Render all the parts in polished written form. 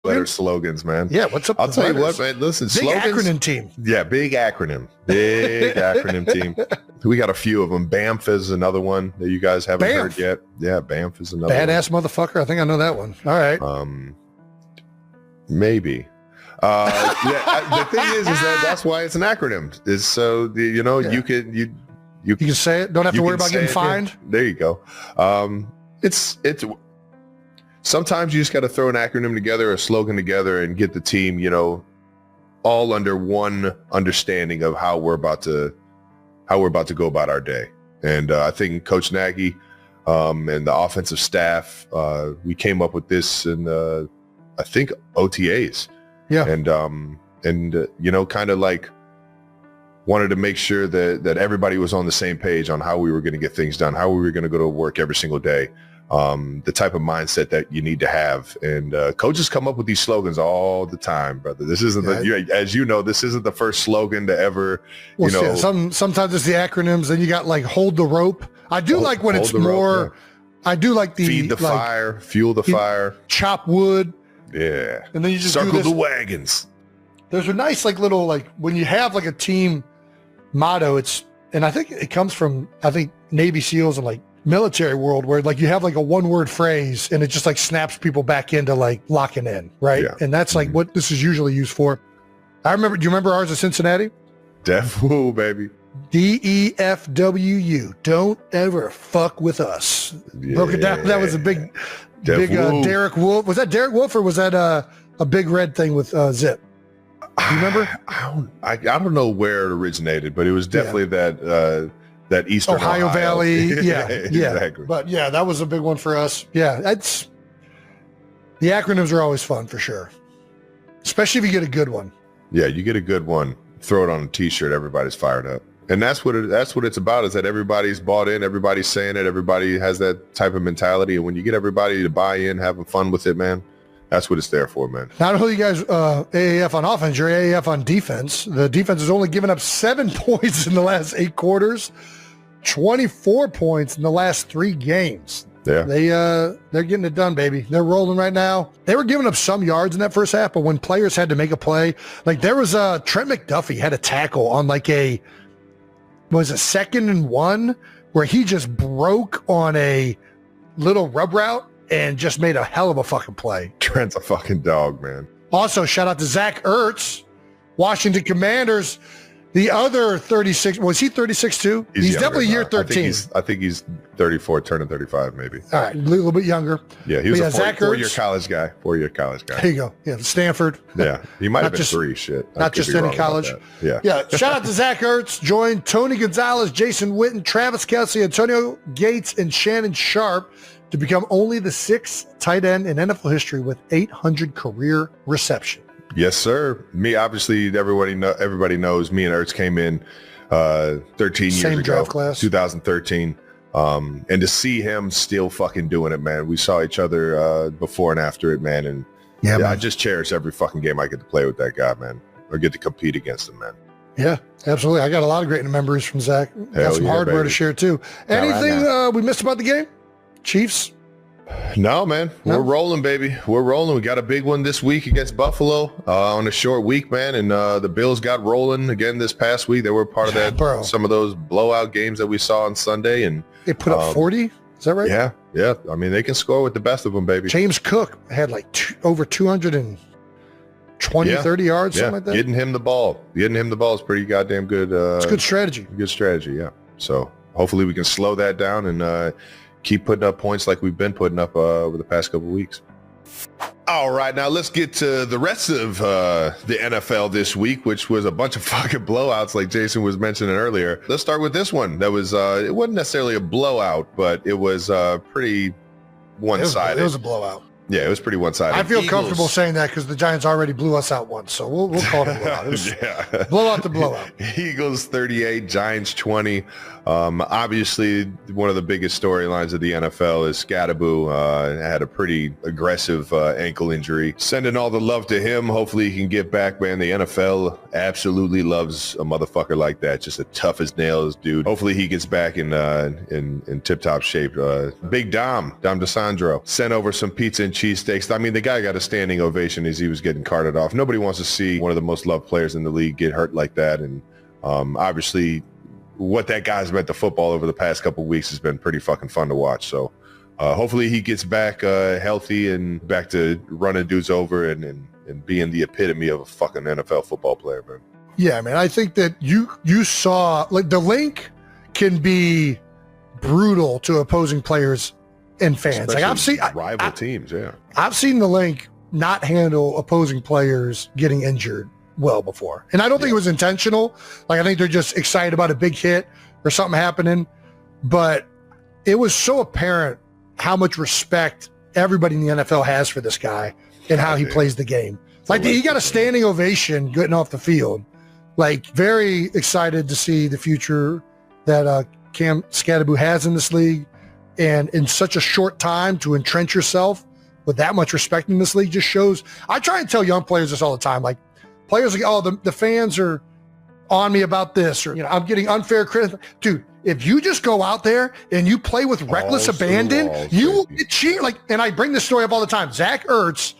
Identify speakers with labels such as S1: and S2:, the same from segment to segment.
S1: letter slogans, man.
S2: Yeah, what's up?
S1: I'll tell you what, man. Listen,
S2: big
S1: slogans.
S2: acronym team.
S1: Yeah, big acronym team. We got a few of them. BAMF is another one that you guys haven't heard yet. Yeah, BAMF is another
S2: badass motherfucker. I think I know that one. All right.
S1: Maybe. The thing is that's why it's an acronym. Is so you can
S2: say it. Don't have to worry about getting fined.
S1: There you go. It's sometimes you just got to throw an acronym together, a slogan together, and get the team, all under one understanding of how we're about to go about our day. And I think Coach Nagy and the offensive staff, we came up with this in I think OTAs.
S2: Yeah.
S1: And kind of like wanted to make sure that everybody was on the same page on how we were going to get things done, how we were going to go to work every single day, the type of mindset that you need to have. And coaches come up with these slogans all the time, brother. This isn't as you know, this isn't the first slogan to ever,
S2: sometimes it's the acronyms, and you got like hold the rope. I do like when it's more, rope, yeah. I do like the
S1: feed the fire, fuel the fire,
S2: chop wood.
S1: Yeah.
S2: And then you just
S1: circle the wagons.
S2: There's a nice little when you have a team motto, and I think it comes from Navy SEALs and military world where you have a one-word phrase and it just snaps people back into locking in, right? Yeah. And that's what this is usually used for. Do you remember ours at Cincinnati?
S1: DEFWU, baby.
S2: DEFWU. Don't ever fuck with us. Yeah. Broke it down. That was a big Derek Wolf. Was that Derek Wolf or was that a big red thing with Zip? You remember?
S1: I don't know where it originated, but it was definitely that Eastern
S2: Ohio Valley. Yeah,
S1: exactly.
S2: But yeah, that was a big one for us. Yeah, the acronyms are always fun for sure, especially if you get a good one.
S1: Yeah, you get a good one, throw it on a T-shirt, everybody's fired up, and that's what it's about. Is that everybody's bought in, everybody's saying it, everybody has that type of mentality, and when you get everybody to buy in, having fun with it, man. That's what it's there for, man.
S2: Not only you guys AAF on offense, you're AAF on defense. The defense has only given up 7 points in the last 8 quarters, 24 points in the last 3 games.
S1: Yeah.
S2: They're getting it done, baby. They're rolling right now. They were giving up some yards in that first half, but when players had to make a play, there was Trent McDuffie had a tackle on a 2nd and 1 where he just broke on a little rub route and just made a hell of a fucking play.
S1: Trent's a fucking dog, man.
S2: Also, shout out to Zach Ertz, Washington Commanders. The other 36, was he 36 too? He's definitely year 13.
S1: I think he's 34, turning 35 maybe.
S2: All right, a little bit younger.
S1: Yeah, he was a four-year college guy. 4-year college guy.
S2: There you go. Yeah, Stanford.
S1: Yeah, he might have been 3. Shit.
S2: Not just any college.
S1: Yeah.
S2: Yeah, shout out to Zach Ertz. Joined Tony Gonzalez, Jason Witten, Travis Kelce, Antonio Gates, and Shannon Sharp to become only the 6th tight end in NFL history with 800 career reception.
S1: Yes, sir. Me, obviously, everybody knows me and Ertz came in 13 years ago.
S2: Same draft class.
S1: 2013. And to see him still fucking doing it, man. We saw each other before and after it, man. And man. I just cherish every fucking game I get to play with that guy, man. Or get to compete against him, man.
S2: Yeah, absolutely. I got a lot of great memories from Zach. Got some hardware to share, too. Anything we missed about the game? Chiefs?
S1: No, man. No? We're rolling, baby. We're rolling. We got a big one this week against Buffalo on a short week, man. And the Bills got rolling again this past week. They were part of that, some of those blowout games that we saw on Sunday. And
S2: they put up 40? Is that right?
S1: Yeah. I mean, they can score with the best of them, baby.
S2: James Cook had over 220, 30 yards, something like that.
S1: Getting him the ball is pretty goddamn good.
S2: It's good strategy.
S1: Good strategy, yeah. So hopefully we can slow that down and keep putting up points like we've been putting up over the past couple of weeks. All right, now let's get to the rest of the NFL this week, which was a bunch of fucking blowouts like Jason was mentioning earlier. Let's start with this one. That was, it wasn't necessarily a blowout, but it was pretty one-sided.
S2: It was a blowout.
S1: Yeah, it was pretty one-sided.
S2: I feel comfortable saying that because the Giants already blew us out once, so we'll call it a blowout. It was blowout to blowout.
S1: Eagles 38, Giants 20. Obviously, one of the biggest storylines of the NFL is Scadaboo had a pretty aggressive ankle injury. Sending all the love to him. Hopefully he can get back, man. The NFL absolutely loves a motherfucker like that. Just a tough as nails, dude. Hopefully he gets back in tip-top shape. Big Dom DeSandro sent over some pizza and cheesesteaks. I mean, the guy got a standing ovation as he was getting carted off. Nobody wants to see one of the most loved players in the league get hurt like that. And obviously what that guy's meant to football over the past couple of weeks has been pretty fucking fun to watch. So hopefully he gets back healthy and back to running dudes over and being the epitome of a fucking NFL football player, man.
S2: Yeah, man. I think that you saw, like, the link can be brutal to opposing players and fans.
S1: Especially
S2: like I've seen
S1: rival teams. Yeah,
S2: I've seen the link not handle opposing players getting injured well before, and I don't think it was intentional. Like, I think they're just excited about a big hit or something happening, but it was so apparent how much respect everybody in the NFL has for this guy and how he plays the game. Like, he got a standing ovation getting off the field. Like, very excited to see the future that Cam Scadaboo has in this league. And in such a short time to entrench yourself with that much respect in this league just shows. I try and tell young players this all the time. Like, players like, oh, the fans are on me about this, or, I'm getting unfair criticism. Dude, if you just go out there and you play with reckless abandon, you will get cheered. Like, and I bring this story up all the time. Zach Ertz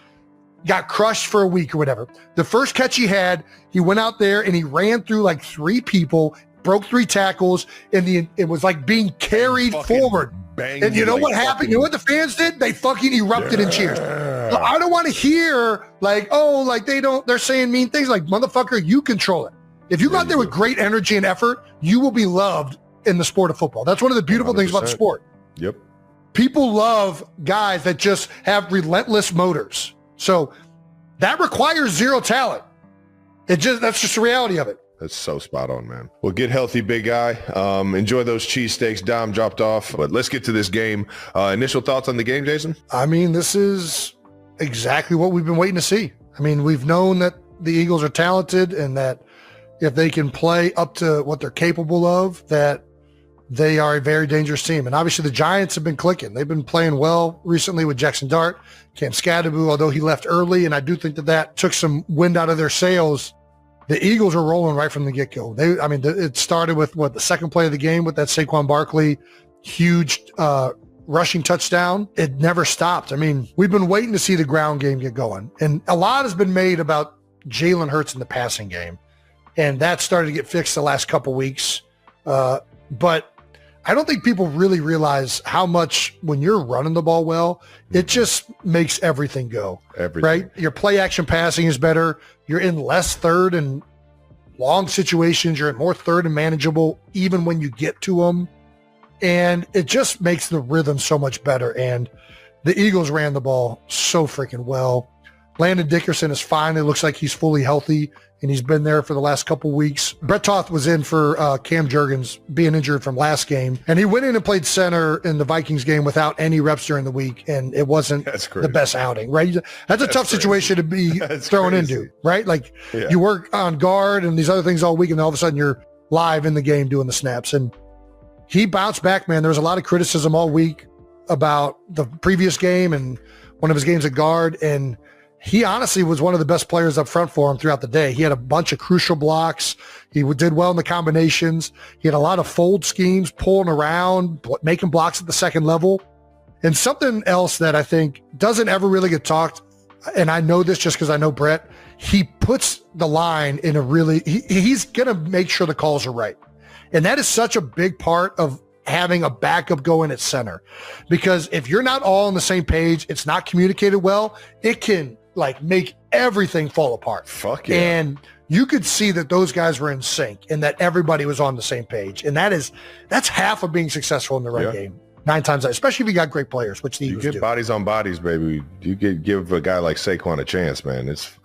S2: got crushed for a week or whatever. The first catch he had, he went out there and he ran through like 3 people, broke 3 tackles, and it was like being carried forward. And you know what happened? You know what the fans did? They fucking erupted in cheers. So I don't want to hear like, oh, like they're saying mean things. Like, motherfucker, you control it. If you go out there with great energy and effort, you will be loved in the sport of football. That's one of the beautiful 100%. Things about the sport.
S1: Yep.
S2: People love guys that just have relentless motors. So that requires zero talent. That's just the reality of it.
S1: That's so spot on, man. Well, get healthy, big guy. Enjoy those cheesesteaks Dom dropped off. But let's get to this game. Initial thoughts on the game, Jason?
S2: I mean, this is exactly what we've been waiting to see. I mean, we've known that the Eagles are talented and that if they can play up to what they're capable of, that they are a very dangerous team. And obviously the Giants have been clicking. They've been playing well recently with Jackson Dart, Cam Scadaboo, although he left early. And I do think that took some wind out of their sails. The Eagles are rolling right from the get-go. It started with the second play of the game with that Saquon Barkley huge rushing touchdown. It never stopped. I mean, we've been waiting to see the ground game get going. And a lot has been made about Jalen Hurts in the passing game. And that started to get fixed the last couple weeks. But I don't think people really realize how much when you're running the ball well, it just makes everything go. Right? Your play action passing is better. You're in less third and long situations. You're in more third and manageable even when you get to them. And it just makes the rhythm so much better. And the Eagles ran the ball so freaking well. Landon Dickerson is finally looks like he's fully healthy, and he's been there for the last couple weeks. Brett Toth was in for Cam Jurgens being injured from last game, and he went in and played center in the Vikings game without any reps during the week, and it wasn't the best outing, right? That's a tough situation to be thrown into, right? Like, you work on guard and these other things all week, and all of a sudden you're live in the game doing the snaps. And he bounced back, man. There was a lot of criticism all week about the previous game and one of his games at guard, and he honestly was one of the best players up front for him throughout the day. He had a bunch of crucial blocks. He did well in the combinations. He had a lot of fold schemes, pulling around, making blocks at the second level. And something else that I think doesn't ever really get talked, and I know this just because I know Brett, he puts the line in a really, he's going to make sure the calls are right. And that is such a big part of having a backup going at center. Because if you're not all on the same page, it's not communicated well, it can like make everything fall apart.
S1: Fuck yeah.
S2: And you could see that those guys were in sync and that everybody was on the same page. And that's half of being successful in the run game. 9 times out, especially if you got great players, which the Eagles do.
S1: You get bodies on bodies, baby. You give a guy like Saquon a chance, man. It's